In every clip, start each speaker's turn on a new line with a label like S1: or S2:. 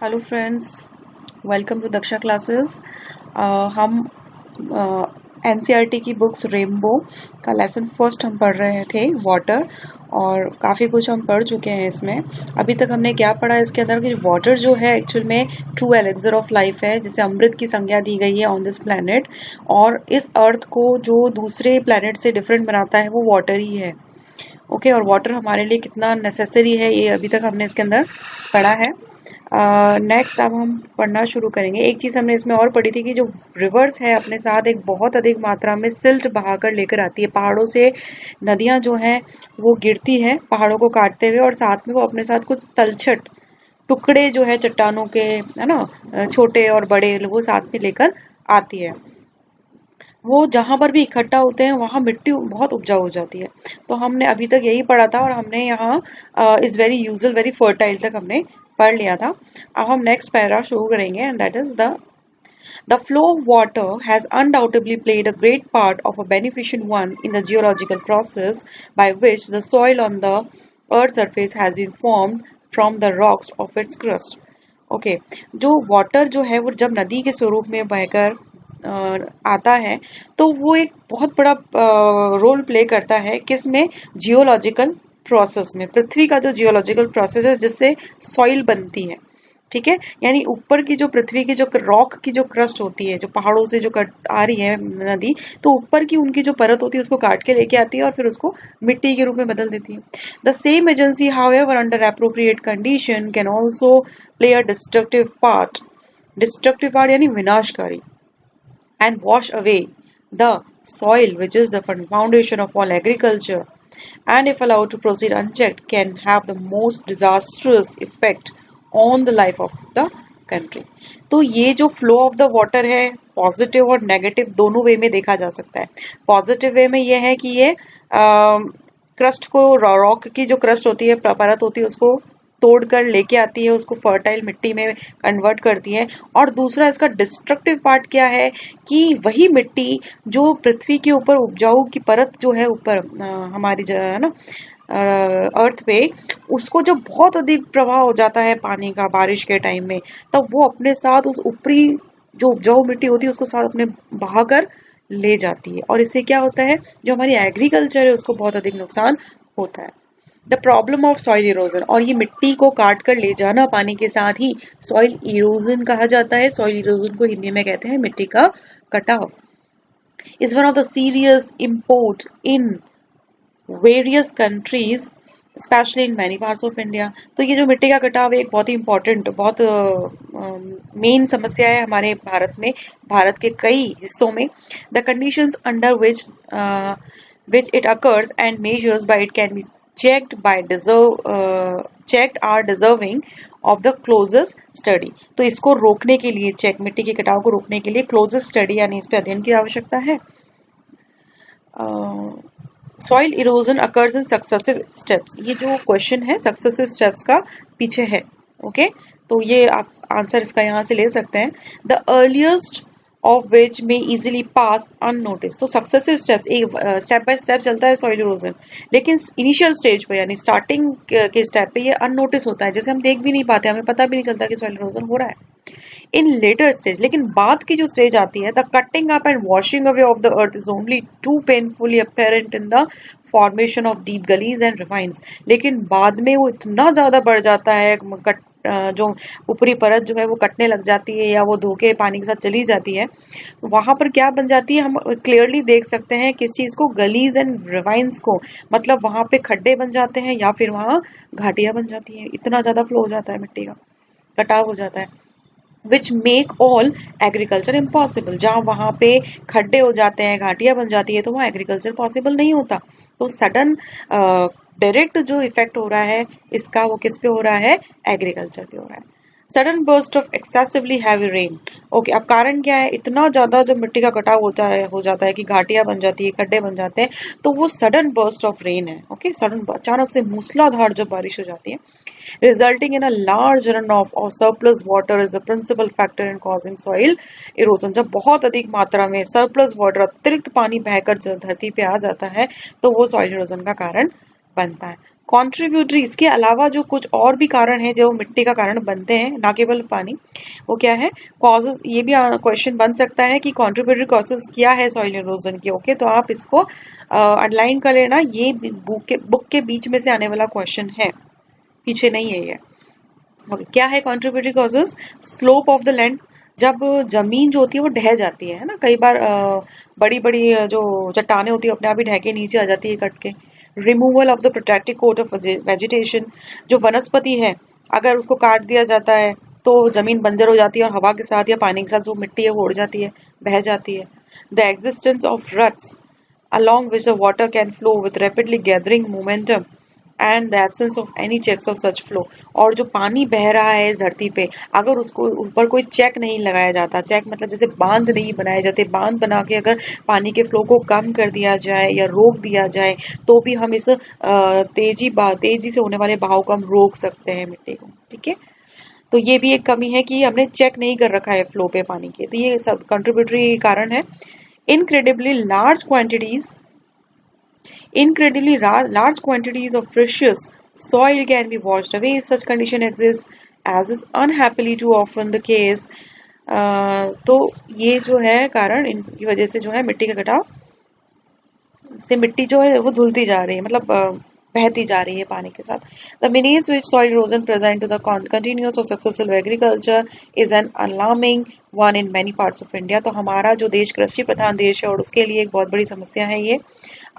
S1: Hello friends, welcome to Daksha classes. हम NCERT की books rainbow का लेसन फर्स्ट हम पढ़ रहे थे वाटर, और काफ़ी कुछ हम पढ़ चुके हैं इसमें। अभी तक हमने क्या पढ़ा इसके अंदर कि वाटर जो है एक्चुअल में ट्रू एलेक्सर ऑफ लाइफ है, जिसे अमृत की संज्ञा दी गई है ऑन दिस प्लैनेट, और इस अर्थ को जो दूसरे प्लैनेट से डिफरेंट बनाता है वो वाटर ही है। ओके, और वाटर हमारे लिए कितना नेसेसरी है ये अभी तक हमने इसके अंदर पढ़ा है। नेक्स्ट अब हम पढ़ना शुरू करेंगे। एक चीज़ हमने इसमें और पढ़ी थी कि जो रिवर्स है अपने साथ एक बहुत अधिक मात्रा में सिल्ट बहाकर लेकर आती है। पहाड़ों से नदियाँ जो हैं वो गिरती है पहाड़ों को काटते हुए, और साथ में वो अपने साथ कुछ तलछट टुकड़े जो है चट्टानों के, है ना, छोटे और बड़े, वो साथ में लेकर आती है। वो जहाँ पर भी इकट्ठा होते हैं वहाँ मिट्टी बहुत उपजाऊ हो जाती है। तो हमने अभी तक यही पढ़ा था, और हमने यहाँ is very usual very fertile तक हमने पढ़ लिया था। अब हम नेक्स्ट पैरा शुरू करेंगे, and that is the flow of water has undoubtedly played a great part of a beneficial one in the geological process by which the soil on the earth's surface has been formed from the rocks of its crust. Okay, जो water जो है वो जब नदी के स्वरूप में बहकर आता है तो वो एक बहुत बड़ा रोल प्ले करता है किसमें, जियोलॉजिकल प्रोसेस में। पृथ्वी का जो जियोलॉजिकल प्रोसेस है जिससे सॉइल बनती है, ठीक है। यानी ऊपर की जो पृथ्वी की जो रॉक की जो क्रस्ट होती है, जो पहाड़ों से जो कट आ रही है नदी, तो ऊपर की उनकी जो परत होती है उसको काट के लेके आती है और फिर उसको मिट्टी के रूप में बदल देती है। The same agency however under appropriate condition can also play a destructive part यानी विनाशकारी, and wash away the soil, which is the foundation of all agriculture, and if allowed to proceed unchecked can have the most disastrous effect on the life of the country. तो ये जो flow of the water है positive और negative दोनों वे में देखा जा सकता है। पॉजिटिव वे में ये है कि ये क्रस्ट को, रॉक की जो क्रस्ट होती है, परत होती है, उसको तोड़कर लेके आती है, उसको फर्टाइल मिट्टी में कन्वर्ट करती है। और दूसरा इसका डिस्ट्रक्टिव पार्ट क्या है कि वही मिट्टी जो पृथ्वी के ऊपर उपजाऊ की परत जो है ऊपर हमारी जो है ना अर्थ पे, उसको जब बहुत अधिक प्रवाह हो जाता है पानी का बारिश के टाइम में, तब वो अपने साथ उस ऊपरी जो उपजाऊ मिट्टी होती है उसको साथ अपने बहाकर ले जाती है, और इससे क्या होता है, जो हमारी एग्रीकल्चर है उसको बहुत अधिक नुकसान होता है। The problem of soil erosion, और ये मिट्टी को काट कर ले जाना पानी के साथ ही सॉइल इरोजन कहा जाता है। सॉइल इरोजन को हिंदी में कहते हैं मिट्टी का कटाव। Is one of the serious import in various countries specially in many parts of India. तो ये जो मिट्टी का कटाव है एक बहुत ही इंपॉर्टेंट, बहुत मेन समस्या है हमारे भारत में, भारत के कई हिस्सों में। The conditions under which it occurs and measures by it can be checked are deserving of the closest study. तो इसको रोकने के लिए, चेक मिट्टी के कटाव को रोकने के लिए क्लोजेस्ट स्टडी यानी इस पे अध्ययन की आवश्यकता है। Soil erosion occurs in successive steps, ये जो क्वेश्चन है सक्सेसिव स्टेप्स का पीछे है। ओके, तो ये आप आंसर इसका यहाँ से ले सकते हैं। The earliest of which may easily pass unnoticed. तो सक्सेसिव स्टेप्स एक स्टेप बाय स्टेप चलता है सॉइल इरोजन, लेकिन इनिशियल स्टेज पे यानी स्टार्टिंग के स्टेप पे ये अननोटिस होता है, जैसे हम देख भी नहीं पाते, हमें पता भी नहीं चलता कि सॉइल इरोजन हो रहा है। इन लेटर स्टेज, लेकिन बाद की जो स्टेज आती है, the cutting up and washing away of the earth is only too painfully apparent in the formation of deep gullies and ravines. लेकिन बाद में वो इतना ज्यादा बढ़ जाता है, जो ऊपरी परत जो है वो कटने लग जाती है या वो धोके पानी के साथ चली जाती है, तो वहां पर क्या बन जाती है, हम क्लियरली देख सकते हैं किस चीज को, गलीज एंड रिवाइंस को, मतलब वहां पे खड्डे बन जाते हैं या फिर वहां घाटियां बन जाती है। इतना ज्यादा फ्लो हो जाता है, मिट्टी का कटाव हो जाता है। Which make all agriculture impossible, जहाँ वहां पे खड्डे हो जाते हैं, घाटियां बन जाती है, तो वहाँ एग्रीकल्चर पॉसिबल नहीं होता। तो सडन डायरेक्ट जो इफेक्ट हो रहा है इसका, वो किस पे हो रहा है, एग्रीकल्चर पे हो रहा है। Sudden burst of excessively heavy rain. Okay, अब कारण क्या है, इतना ज्यादा जब मिट्टी का कटाव हो जाता है कि घाटियां बन जाती है, खड्डे बन जाते हैं, तो वो सडन बर्स्ट ऑफ रेन है। ओके, सडन अचानक से मूसलाधार जब बारिश हो जाती है, resulting in a large runoff or surplus water is a principal factor in causing soil erosion. जब बहुत अधिक मात्रा में surplus water, अतिरिक्त पानी बहकर धरती पे आ जाता है, तो वो soil erosion का कारण बनता है। कॉन्ट्रीब्यूटरी, इसके अलावा जो कुछ और भी कारण है जो मिट्टी का कारण बनते हैं, ना केवल पानी, वो क्या है? कॉजेज, ये भी क्वेश्चन बन सकता है कि कॉन्ट्रीब्यूटरी कॉजेज क्या है सॉइल इरोजन के। ओके, तो आप इसको अंडरलाइन कर लेना, ये बुक के बीच में से आने वाला क्वेश्चन है, पीछे नहीं है ये। ओके, क्या है contributory causes? Slope of the land, जब जमीन जो होती है वो ढह जाती है ना, कई बार बड़ी बड़ी जो चट्टाने होती है अपने आप ही ढह के नीचे आ जाती है कट के। Removal of the protective coat of vegetation, जो वनस्पति है अगर उसको काट दिया जाता है तो जमीन बंजर हो जाती है और हवा के साथ या पानी के साथ जो मिट्टी है वो उड़ जाती है, बह जाती है। The existence of रट्स along which the water can flow with rapidly gathering momentum and the absence of any checks of such flow, और जो पानी बह रहा है धरती पे, अगर उसको ऊपर कोई चेक नहीं लगाया जाता, चेक मतलब जैसे बांध नहीं बनाए जाते, बांध बना के अगर पानी के फ्लो को कम कर दिया जाए या रोक दिया जाए तो भी हम इस तेजी से होने वाले बहाव को हम रोक सकते हैं मिट्टी को। ठीक है, तो ये भी एक कमी है कि हमने चेक नहीं कर रखा है फ्लो पे पानी के, तो ये सब कंट्रीब्यूटरी कारण है। incredibly large quantities large quantities of precious soil can be washed away if such condition exists, as is unhappily too often the case। तो ये जो है कारण, इनकी वजह से जो है मिट्टी का कटाव से मिट्टी जो है वो धुलती जा रही है, मतलब बहती जा रही है पानी के साथ। The menace which soil erosion present to the continuous or successful agriculture is an alarming one in many parts of India। तो हमारा जो देश कृषि प्रधान देश है और उसके लिए एक बहुत बड़ी समस्या है, ये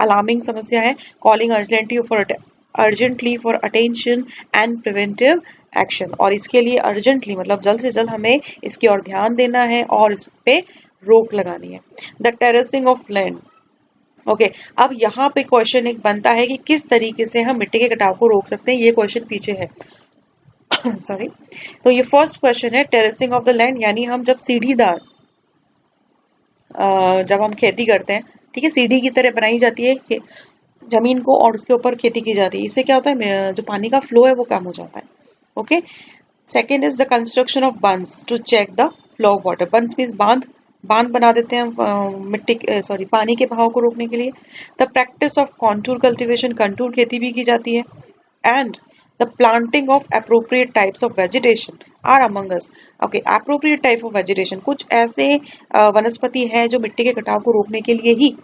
S1: अलार्मिंग समस्या है। Calling urgently for attention and preventive action, और इसके लिए अर्जेंटली मतलब जल्द से जल्द हमें इसकी ओर ध्यान देना है और इस पे रोक लगानी है। The terracing of land. Okay, अब यहाँ पे क्वेश्चन एक बनता है कि किस तरीके से हम मिट्टी के कटाव को रोक सकते हैं, ये क्वेश्चन पीछे है। सॉरी, तो ये फर्स्ट क्वेश्चन है टेरेसिंग ऑफ द लैंड, यानी हम जब सीढ़ीदार जब हम खेती करते हैं, ठीक है, सीढ़ी की तरह बनाई जाती है जमीन को और उसके ऊपर खेती की जाती है, इससे क्या होता है जो पानी का फ्लो है वो कम हो जाता है। Okay, second is the construction of bunds to check the flow of water. Bunds means बांध बना देते हैं पानी के बहाव को रोकने के लिए। The practice of contour cultivation, contour खेती भी की जाती है। And the planting of appropriate types of vegetation are among us. Okay, appropriate type of vegetation, कुछ ऐसे वनस्पति हैं जो मिट्टी के कटाव को रोकने के लिए ही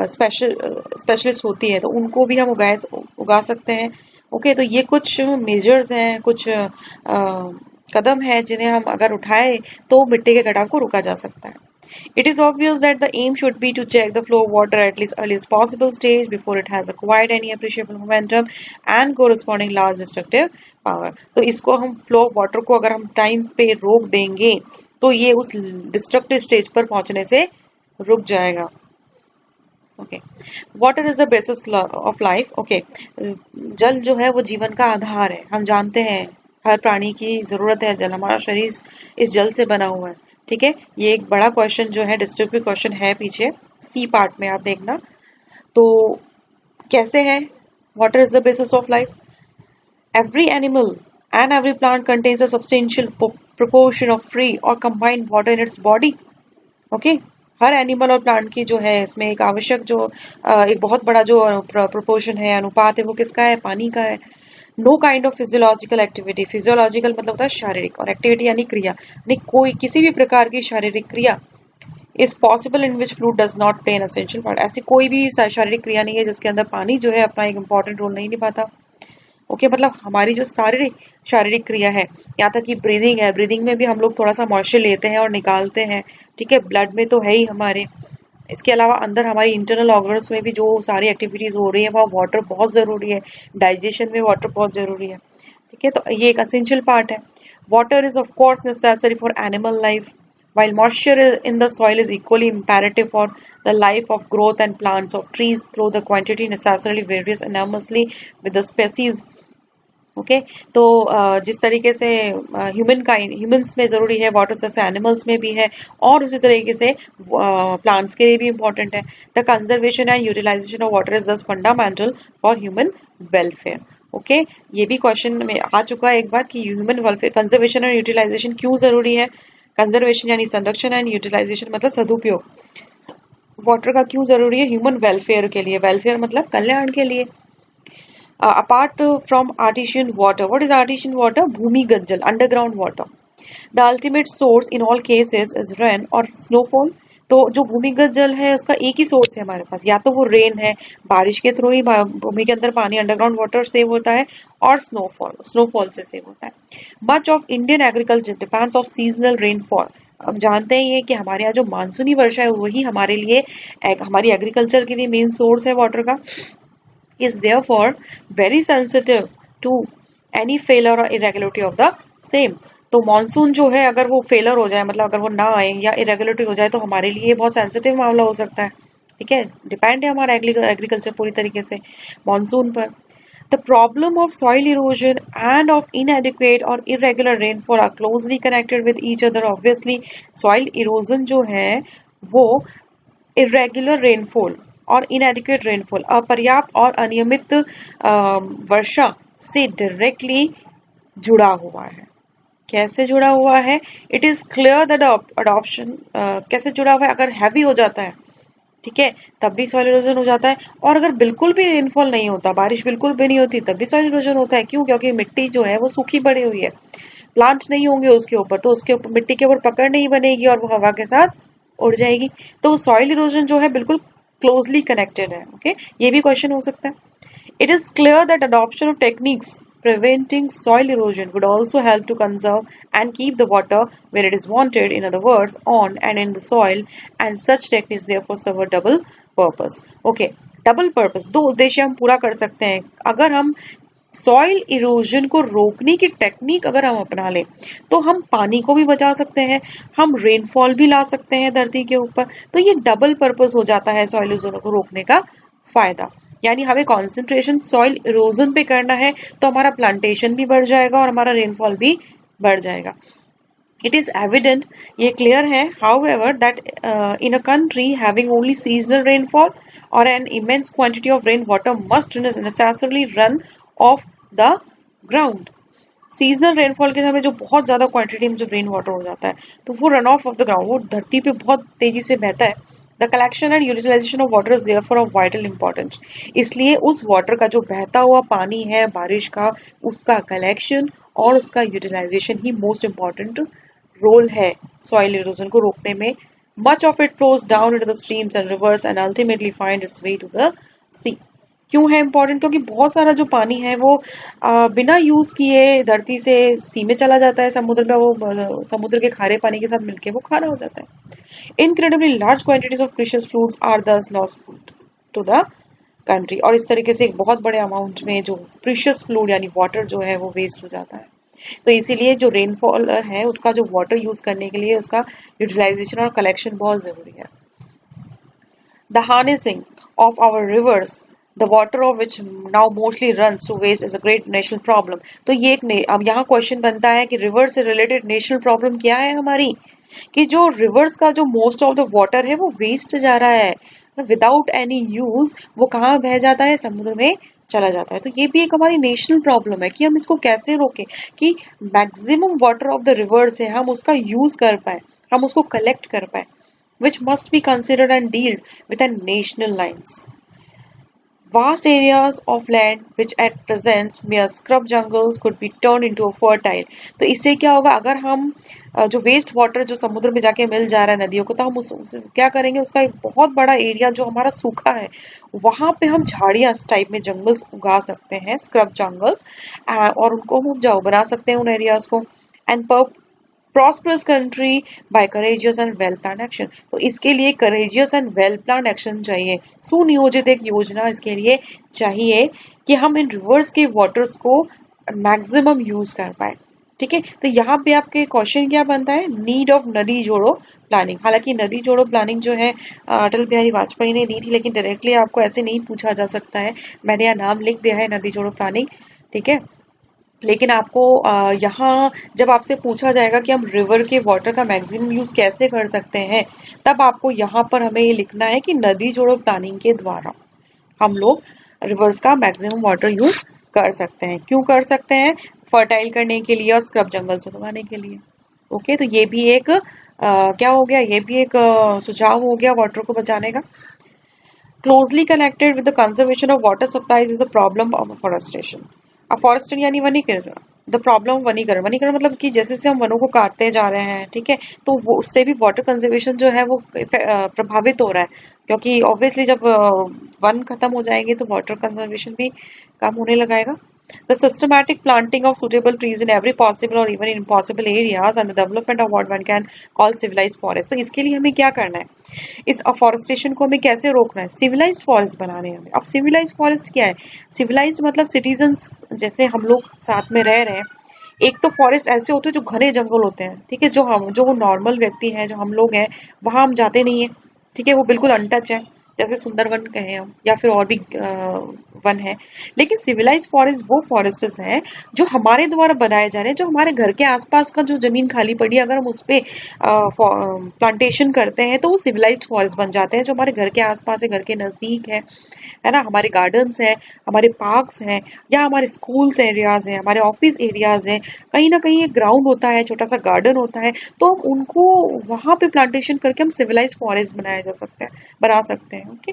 S1: स्पेशलिस्ट होती है, तो उनको भी हम उगा सकते हैं। ओके, तो ये कुछ मेजर्स हैं, कुछ कदम है जिन्हें हम अगर उठाए तो मिट्टी के कटाव को रोका जा सकता है। It is obvious that the aim should be to check the flow of water at least earliest possible stage before it has acquired any appreciable momentum and corresponding large destructive power। तो इसको हम flow of water को अगर हम time पे रोक देंगे तो ये उस डिस्ट्रक्टिव स्टेज पर पहुंचने से रुक जाएगा। Okay, water is the basis of life. Okay, जल जो है वो जीवन का आधार है, हम जानते हैं हर प्राणी की जरूरत है जल, हमारा शरीर इस जल से बना हुआ है। ठीक है, ये एक बड़ा क्वेश्चन जो है डिस्क्रिप्टिव क्वेश्चन है पीछे सी पार्ट में, आप देखना। तो कैसे है water is the basis of life? Every animal and every plant contains a substantial proportion of free or combined water in its body। Okay, her animal और प्लांट की जो है इसमें एक आवश्यक जो एक बहुत बड़ा जो प्रोपोर्शन है, अनुपात है, वो किसका है? पानी का है। Know kind of physiological activity, physiological मतलब होता है शारीरिक, और एक्टिविटी यानी क्रिया, यानी कोई किसी भी प्रकार की शारीरिक क्रिया is possible in which fluid does not play an essential part. ऐसी कोई भी शारीरिक क्रिया नहीं है जिसके अंदर पानी जो है अपना एक इंपॉर्टेंट रोल नहीं निभाता। ओके, मतलब हमारी जो शारीरिक क्रिया है, यहाँ तक कि ब्रीदिंग है, ब्रीदिंग में भी हम लोग थोड़ा सा मॉइस्चर लेते हैं और निकालते हैं। ठीक है, ब्लड में तो है ही हमारे। इसके अलावा अंदर हमारी इंटरनल ऑर्गन्स में भी जो सारी एक्टिविटीज हो रही है वहाँ वाटर बहुत जरूरी है, डाइजेशन में वाटर बहुत जरूरी है। ठीक है, तो ये एक एसेंशियल पार्ट है। Water is of course necessary for animal life, while moisture in the soil is equally imperative for the life of growth and plants of trees, though the quantity necessarily varies enormously with the species। Okay, तो जिस तरीके से humans में जरूरी है water, जैसे animals में भी है, और उसी तरीके से प्लांट्स के लिए भी इम्पोर्टेंट है। The conservation and utilization of water is thus fundamental for human welfare. Okay, ये भी क्वेश्चन में आ चुका है एक बार कि ह्यूमन वेलफेयर, कंजर्वेशन और यूटिलाइजेशन क्यों जरूरी है। कंजर्वेशन यानी संरक्षण एंड यूटिलाइजेशन मतलब सदुपयोग वाटर का क्यों जरूरी है? ह्यूमन वेलफेयर के लिए, वेलफेयर मतलब कल्याण के लिए। apart from artesian water. What is artesian water? भूमिगत जल, underground water. The ultimate source in all cases is rain or snowfall. तो जो भूमिगत जल है उसका एक ही सोर्स है हमारे पास, या तो वो रेन है, बारिश के थ्रू ही भूमि के अंदर पानी अंडरग्राउंड वाटर सेव होता है, और स्नोफॉल से सेव होता है. Much of Indian agriculture depends of seasonal rainfall. अब जानते हैं ये कि हमारे यहाँ जो मानसूनी वर्षा है वही हमारे लिए हमारी एग्रीकल्चर के लिए मेन सोर्स है वाटर का. is therefore very sensitive to any failure or irregularity of the same. तो मॉनसून जो है अगर वो फेलर हो जाए, मतलब अगर वो ना आए या इरेगुलरिटी हो जाए, तो हमारे लिए बहुत सेंसिटिव मामला हो सकता है. ठीक है, डिपेंड है हमारा एग्रीकल्चर पूरी तरीके से मॉनसून पर. The problem of soil erosion and of inadequate or irregular rainfall are closely connected with each other. Obviously, soil erosion जो है वो irregular rainfall और inadequate rainfall, अपर्याप्त और अनियमित वर्षा से डायरेक्टली जुड़ा हुआ है. कैसे जुड़ा हुआ है? It is clear that adoption कैसे जुड़ा हुआ है? अगर हैवी हो जाता है, ठीक है, तब भी सॉइल इरोजन हो जाता है. और अगर बिल्कुल भी रेनफॉल नहीं होता, बारिश बिल्कुल भी नहीं होती, तब भी सॉइल इरोजन होता है. क्यों? क्योंकि मिट्टी जो है वो सूखी पड़ी हुई है, प्लांट नहीं होंगे उसके ऊपर, तो उसके ऊपर मिट्टी के ऊपर पकड़ नहीं बनेगी और वो हवा के साथ उड़ जाएगी. तो सॉइल इरोजन जो है बिल्कुल क्लोजली कनेक्टेड है. ओके, ये भी क्वेश्चन हो सकता है. It is clear that adoption of techniques preventing soil erosion would also help to conserve and keep the water where it is wanted, in other words, on and in the soil, and such techniques therefore serve a double purpose. Okay, double purpose, दो उद्देश्य हम पूरा कर सकते हैं. अगर हम soil erosion को रोकने की टेक्निक अगर हम अपना लें तो हम पानी को भी बचा सकते हैं, हम रेनफॉल भी ला सकते हैं धरती के ऊपर. तो ये डबल पर्पस हो जाता है सॉइल इरोजन को रोकने का फायदा. यानी हमें कंसंट्रेशन सॉइल इरोजन पे करना है तो हमारा प्लांटेशन भी बढ़ जाएगा और हमारा रेनफॉल भी बढ़ जाएगा. It is evident, ये clear है, however, that in a country having only seasonal rainfall or an immense quantity of rainwater must necessarily run off the ground. Seasonal rainfall के समय जो बहुत ज्यादा क्वांटिटी में जो रेन वाटर हो जाता है तो वो रन ऑफ द ग्राउंड, वो धरती पे बहुत तेजी से बहता है. The collection and utilization of water is therefore of vital importance. इसलिए उस वाटर का जो बहता हुआ पानी है बारिश का, उसका कलेक्शन और उसका यूटिलाइजेशन ही मोस्ट इंपॉर्टेंट रोल है सॉइल इरोजन को रोकने में. Much of it flows down into the streams and rivers and ultimately find its way to the sea. क्यों है इंपॉर्टेंट? क्योंकि बहुत सारा जो पानी है वो बिना यूज किए धरती से सी में चला जाता है, समुद्र में, वो समुद्र के खारे पानी के साथ मिलके वो खारा हो जाता है. Incredibly large quantities of precious fluids are thus lost to the country. और इस तरीके से एक बहुत बड़े अमाउंट में जो प्रीशियस फ्लूइड यानी वाटर जो है वो वेस्ट हो जाता है. तो इसीलिए जो रेनफॉल है उसका जो वाटर यूज करने के लिए उसका यूटिलाइजेशन और कलेक्शन बहुत जरूरी है. The harnessing of our rivers, the water of which now mostly runs to waste, is a great national problem. तो ये अब यहाँ क्वेश्चन बनता है कि रिवर से रिलेटेड नेशनल प्रॉब्लम क्या है हमारी, कि जो रिवर्स का जो मोस्ट ऑफ द वाटर है वो वेस्ट जा रहा है विदाउट एनी यूज. वो कहाँ बह जाता है? समुद्र में चला जाता है. तो ये भी एक हमारी नेशनल प्रॉब्लम है कि हम इसको कैसे रोकें कि maximum water of the reverse है हम उसका यूज कर पाए, हम उसको कलेक्ट कर पाए, which must be considered and dealt with a national lines. Vast areas of land which at present mere scrub jungles could be turned into a fertile. तो इससे क्या होगा? अगर हम जो वेस्ट वाटर जो समुद्र में जाके मिल जा रहा है नदियों को, तो हम उसे क्या करेंगे? उसका एक बहुत बड़ा एरिया जो हमारा सूखा है वहां पे हम झाड़ियां टाइप में जंगल्स उगा सकते हैं, स्क्रब जंगल्स, और उनको हम उपजाऊ बना सकते हैं उन एरियाज को. And prosperous country by courageous and well planned action. तो इसके लिए courageous and well planned action चाहिए, सुनियोजित एक योजना इसके लिए चाहिए कि हम इन रिवर्स के वाटर्स को मैक्सिमम यूज कर पाए. ठीक है, तो यहाँ पे आपके क्वेश्चन क्या बनता है? नीड ऑफ नदी जोड़ो प्लानिंग. हालांकि नदी जोड़ो प्लानिंग जो है अटल बिहारी वाजपेयी ने दी थी, लेकिन डायरेक्टली आपको ऐसे नहीं पूछा जा सकता है. मैंने यहाँ नाम लिख दिया है नदी जोड़ो प्लानिंग, ठीक है, लेकिन आपको यहाँ जब आपसे पूछा जाएगा कि हम रिवर के वाटर का मैक्सिमम यूज कैसे कर सकते हैं, तब आपको यहाँ पर हमें ये लिखना है कि नदी जोड़ो प्लानिंग के द्वारा हम लोग रिवर्स का मैक्सिमम वाटर यूज कर सकते हैं. क्यों कर सकते हैं? फर्टाइल करने के लिए और स्क्रब जंगल्स उगाने के लिए. ओके, तो ये भी एक क्या हो गया? ये भी एक सुझाव हो गया वाटर को बचाने का. closely connected with the conservation of water supplies is the problem of afforestation. Afforestation यानी वनीकरण, द प्रॉब्लम वनीकरण, वनीकरण मतलब कि जैसे जैसे हम वनों को काटते जा रहे हैं, ठीक है, तो वो उससे भी वाटर कंजर्वेशन जो है वो प्रभावित हो रहा है, क्योंकि ऑब्वियसली जब वन खत्म हो जाएंगे तो वाटर कंजर्वेशन भी कम होने लगाएगा. The systematic planting of suitable trees in every possible or even impossible areas and the development of what one can call civilized forest. तो इसके लिए हमें क्या करना है, इस अफॉरेस्टेशन को हमें कैसे रोकना है, सिविलाइज्ड फॉरेस्ट बनाने हैं हमें. अब सिविलाइज्ड फॉरेस्ट क्या है, सिविलाइज्ड मतलब सिटीजन्स जैसे हम लोग साथ में रह रहे हैं. एक तो फॉरेस्ट ऐसे होते हैं जो घने जंगल होते हैं, ठीक है, जो नॉर्मल व्यक्ति हैं, जो हम लोग हैं, वहां हम जाते नहीं है, ठीक है, वो बिल्कुल अनटच है, जैसे सुंदरवन कहें हम या फिर और भी वन है. लेकिन सिविलाइज फॉरेस्ट वो फॉरेस्ट्स हैं जो हमारे द्वारा बनाए जा रहे हैं, जो हमारे घर के आसपास का जो जमीन खाली पड़ी है अगर हम उस पर प्लांटेशन करते हैं तो वो सिविलाइज्ड फॉरेस्ट बन जाते हैं, जो हमारे घर के आसपास है, घर के नजदीक है ना, हमारे गार्डन्स हैं, हमारे पार्क्स हैं, या हमारे स्कूल्स एरियाज हैं, हमारे ऑफिस एरियाज हैं, कहीं ना कहीं एक ग्राउंड होता है, छोटा सा गार्डन होता है, तो हम उनको वहां पे प्लांटेशन करके हम सिविलाइज फॉरेस्ट बना सकते हैं. Okay,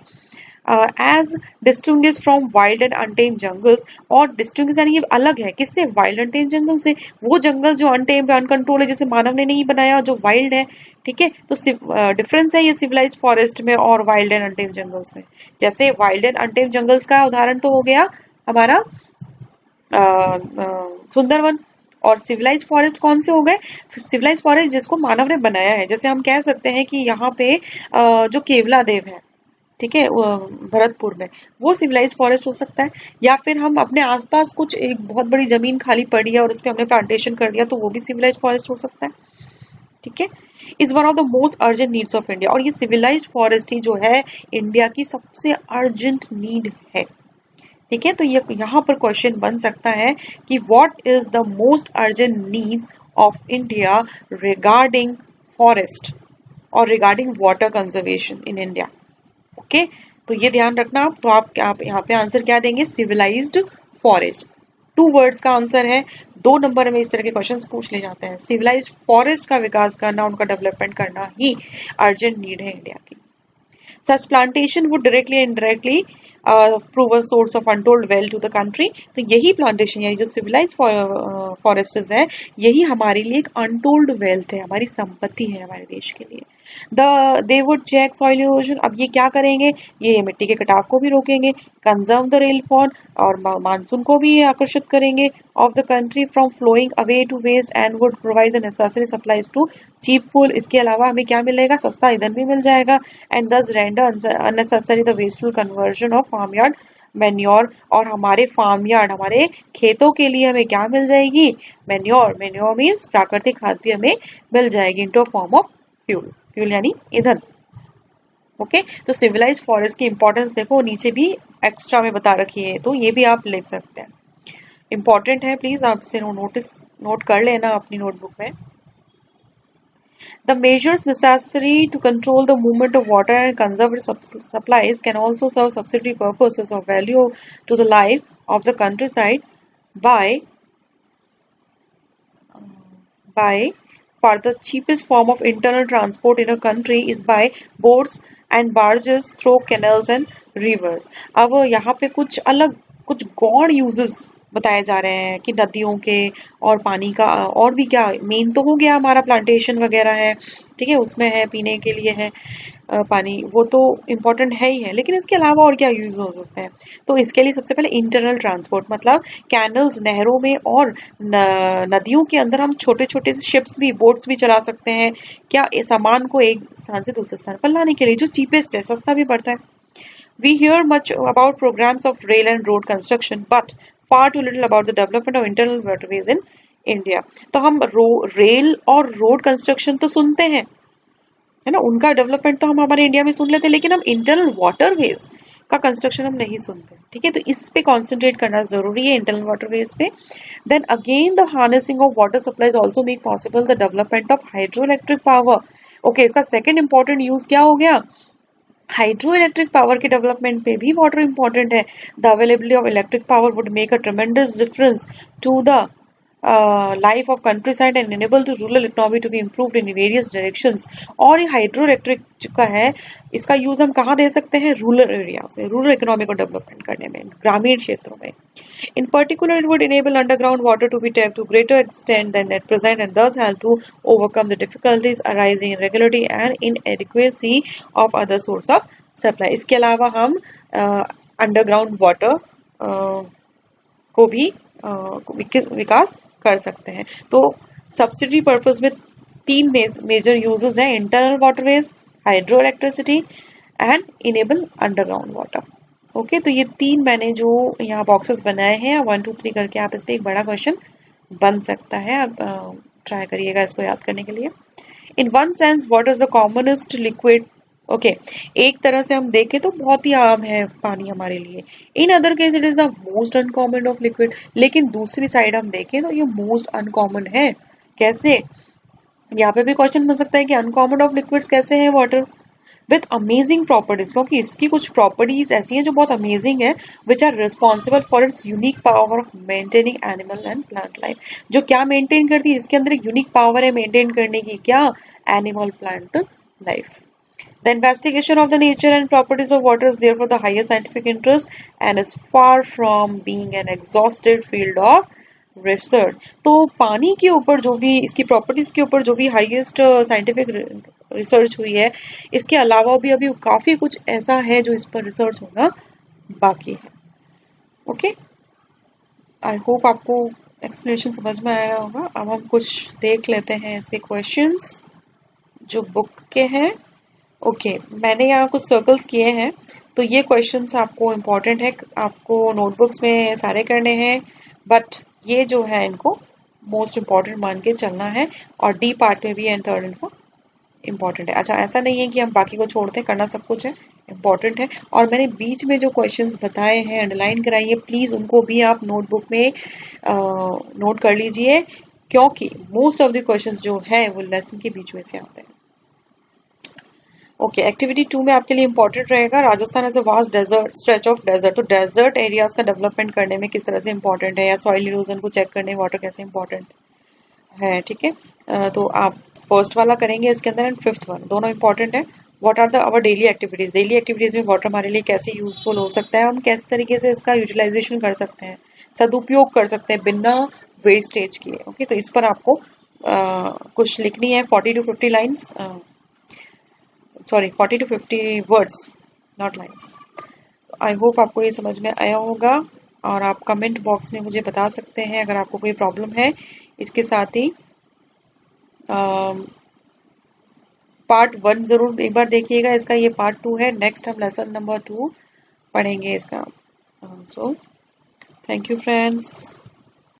S1: as distinguish from wild and untamed jungles. और डिस्टिंग्विश यानी ये अलग है किससे, वाइल्ड अनटेम जंगल से. वो जंगल जो अनटेम पे अनकंट्रोल है, जैसे मानव ने नहीं बनाया, जो वाइल्ड है, ठीक है, तो डिफरेंस है ये सिविलाइज फॉरेस्ट में और वाइल्ड एंड अनटेम जंगल्स में. जैसे वाइल्ड एंड अनटेम जंगल्स का उदाहरण तो हो गया हमारा सुंदरवन, और सिविलाइज फॉरेस्ट कौन से हो गए, सिविलाइज फॉरेस्ट जिसको मानव ने बनाया है. जैसे हम कह सकते हैं कि यहाँ पे जो केवला देव है, ठीक है, भरतपुर में, वो सिविलाइज फॉरेस्ट हो सकता है. या फिर हम अपने आसपास कुछ एक बहुत बड़ी जमीन खाली पड़ी है और उस पर हमने प्लांटेशन कर दिया, तो वो भी सिविलाइज फॉरेस्ट हो सकता है. ठीक है, is one of the most urgent needs of India. और ये सिविलाइज फॉरेस्ट ही जो है इंडिया की सबसे अर्जेंट नीड है. ठीक है, तो ये यहाँ पर क्वेश्चन बन सकता है कि what is the most urgent needs of India regarding forest और regarding water conservation in India. Okay, तो ये ध्यान रखना आप. तो आप यहाँ पे आंसर क्या देंगे, सिविलाइज्ड फॉरेस्ट. 2 वर्ड्स का आंसर है. 2 नंबर में इस तरह के क्वेश्चंस पूछ ले जाते हैं. सिविलाइज्ड फॉरेस्ट का विकास करना, उनका डेवलपमेंट करना ही अर्जेंट नीड है इंडिया की. Such plantation would directly and indirectly prove a source of untold wealth to the country. तो यही प्लांटेशन यानी जो सिविलाइज फॉरेस्ट्स है, यही हमारे लिए एक अनटोल्ड वेल्थ है, हमारी संपत्ति है हमारे देश के लिए. They would check soil erosion. अब ये क्या करेंगे, ये मिट्टी के कटाव को भी रोकेंगे, कंजर्व द रेनफॉल और मानसून को भी आकर्षित करेंगे of the country from flowing away to waste and would provide the necessary supplies to cheap fuel. इसके अलावा हमें क्या मिलेगा, सस्ता ईंधन भी मिल जाएगा. And thus render unnecessary the wasteful conversion of farm yard manure. और हमारे फार्म यार्ड, हमारे खेतों के लिए हमें क्या मिल जाएगी, मैन्योर. मैन्योर मीन्स प्राकृतिक खाद भी हमें मिल जाएगी into form of fuel. Fuel यानी ईंधन. ओके, तो सिविलाइज फॉरेस्ट की इंपॉर्टेंस देखो, नीचे भी एक्स्ट्रा में बता रखी है, तो ये भी आप लिख सकते हैं. इंपॉर्टेंट है, प्लीज आप इसे नोट कर लेना अपनी नोटबुक में. The measures necessary to control the movement of water and conserve its supplies can also serve subsidiary purposes of value to the life of the countryside by for the cheapest form of internal transport in a country is by boats and barges through canals and rivers. अब यहाँ पे कुछ गौण uses बताए जा रहे हैं कि नदियों के और पानी का, और भी क्या, मेन तो हो गया हमारा प्लांटेशन वगैरह है, ठीक है, उसमें है, पीने के लिए है पानी, वो तो इम्पोर्टेंट है ही है, लेकिन इसके अलावा और क्या यूज हो सकते हैं. तो इसके लिए सबसे पहले इंटरनल ट्रांसपोर्ट, मतलब कैनल्स, नहरों में और नदियों के अंदर हम छोटे छोटे शिप्स भी, बोट्स भी चला सकते हैं, क्या, सामान को एक स्थान से दूसरे स्थान पर लाने के लिए, जो चीपेस्ट है, सस्ता भी पड़ता है. We hear much about programs of rail and road construction, but far too little about the development of internal waterways in India. तो हम रेल और रोड कंस्ट्रक्शन तो सुनते हैं, है ना, उनका डेवलपमेंट तो हम हमारे इंडिया में सुन लेते हैं, लेकिन हम इंटरनल वाटरवेज का कंस्ट्रक्शन हम नहीं सुनते. ठीक है, तो इस पे कॉन्सेंट्रेट करना जरूरी है, इंटरनल वाटरवेज पे. Then again the harnessing of water supplies also make possible the development of hydro electric power. Okay, इसका सेकेंड इंपॉर्टेंट यूज क्या हो गया, हाइड्रो इलेक्ट्रिक पावर के डेवलपमेंट पे भी वाटर इंपॉर्टेंट है. The availability of electric power would make a tremendous difference to the life of countryside and enable the rural economy to be improved in various directions. और ये hydro electric का है, इसका use हम कहाँ दे सकते हैं? रूरल एरियाज में, रूरल इकोनॉमी को डेवलपमेंट करने में, ग्रामीण क्षेत्रों में. In particular, it would enable underground water to be tapped to greater extent than at present and thus help to overcome the difficulties arising in regularity and inadequacy of other source of supply. इसके अलावा हम underground water को भी विकास कर सकते हैं. तो subsidy purpose में तीन मेजर यूजेस हैं: internal waterways, hydro electricity and enable underground water. Okay, तो ये तीन मैंने जो यहाँ बॉक्सेस बनाए हैं 1 2 3 करके, आप इस पे एक बड़ा क्वेश्चन बन सकता है. आप ट्राई करिएगा इसको याद करने के लिए. In one sense what is the commonest liquid. Okay, एक तरह से हम देखें तो बहुत ही आम है पानी हमारे लिए. In other case it is the most uncommon of liquid. लेकिन दूसरी साइड हम देखें तो ये मोस्ट अनकॉमन है. कैसे? यहाँ पे भी क्वेश्चन बन सकता है कि अनकॉमन ऑफ लिक्विड्स कैसे है वाटर विथ अमेजिंग प्रॉपर्टीज, क्योंकि इसकी कुछ प्रॉपर्टीज ऐसी हैं जो बहुत अमेजिंग है, which are responsible for its unique power of maintaining animal and plant life. जो क्या मेंटेन करती है? इसके अंदर एक यूनिक पावर है मेंटेन करने की. क्या? Animal plant life. The investigation of the nature and properties of water is therefore the highest scientific interest and is far from being an exhaustive field of research. तो पानी के ऊपर जो भी, इसकी प्रॉपर्टीज के ऊपर जो भी हाईएस्ट साइंटिफिक रिसर्च हुई है, इसके अलावा भी अभी काफी कुछ ऐसा है जो इस पर रिसर्च होना बाकी है. ओके, आई होप आपको एक्सप्लेनेशन समझ में आया होगा. अब हम कुछ देख लेते हैं इसके क्वेश्चंस जो बुक के हैं. ओके, मैंने यहाँ कुछ सर्कल्स किए हैं, तो ये क्वेश्चंस आपको इम्पोर्टेंट है, आपको नोटबुक्स में सारे करने हैं, बट ये जो है इनको मोस्ट इम्पॉर्टेंट मान के चलना है. और डी पार्ट में भी एंड थर्ड इनको इम्पॉर्टेंट है. अच्छा, ऐसा नहीं है कि हम बाकी को छोड़ते हैं, करना सब कुछ है, इम्पॉर्टेंट है. और मैंने बीच में जो क्वेश्चंस बताए हैं, अंडरलाइन कराइए प्लीज, उनको भी आप नोटबुक में नोट कर लीजिए, क्योंकि मोस्ट ऑफ द क्वेश्चंस जो है वो लेसन के बीच में से आते हैं. ओके, एक्टिविटी 2 में आपके लिए इंपॉर्टेंट रहेगा Rajasthan as a vast desert stretch of desert. तो डेजर्ट एरियाज का डेवलपमेंट करने में किस तरह से इंपॉर्टेंट है, या सॉइल इरोजन को चेक करने में वाटर कैसे इंपॉर्टेंट है. ठीक है, तो आप फर्स्ट वाला करेंगे इसके अंदर एंड फिफ्थ वन, दोनों इंपॉर्टेंट है. What are the our daily activities. Daily activities में वाटर हमारे लिए कैसे यूजफुल हो सकता है, हम किस तरीके से इसका यूटिलाइजेशन कर सकते हैं, सदुपयोग कर सकते हैं बिना वेस्टेज किए. ओके, तो इस पर आपको कुछ लिखनी है 40 to 50 lines, sorry 40 to 50 words, not lines. I hope आपको ये समझ में आया होगा, और आप कमेंट बॉक्स में मुझे बता सकते हैं अगर आपको कोई प्रॉब्लम है. इसके साथ ही पार्ट 1 जरूर एक बार देखिएगा, इसका ये पार्ट 2 है. नेक्स्ट हम लेसन नंबर 2 पढ़ेंगे इसका. So thank you friends.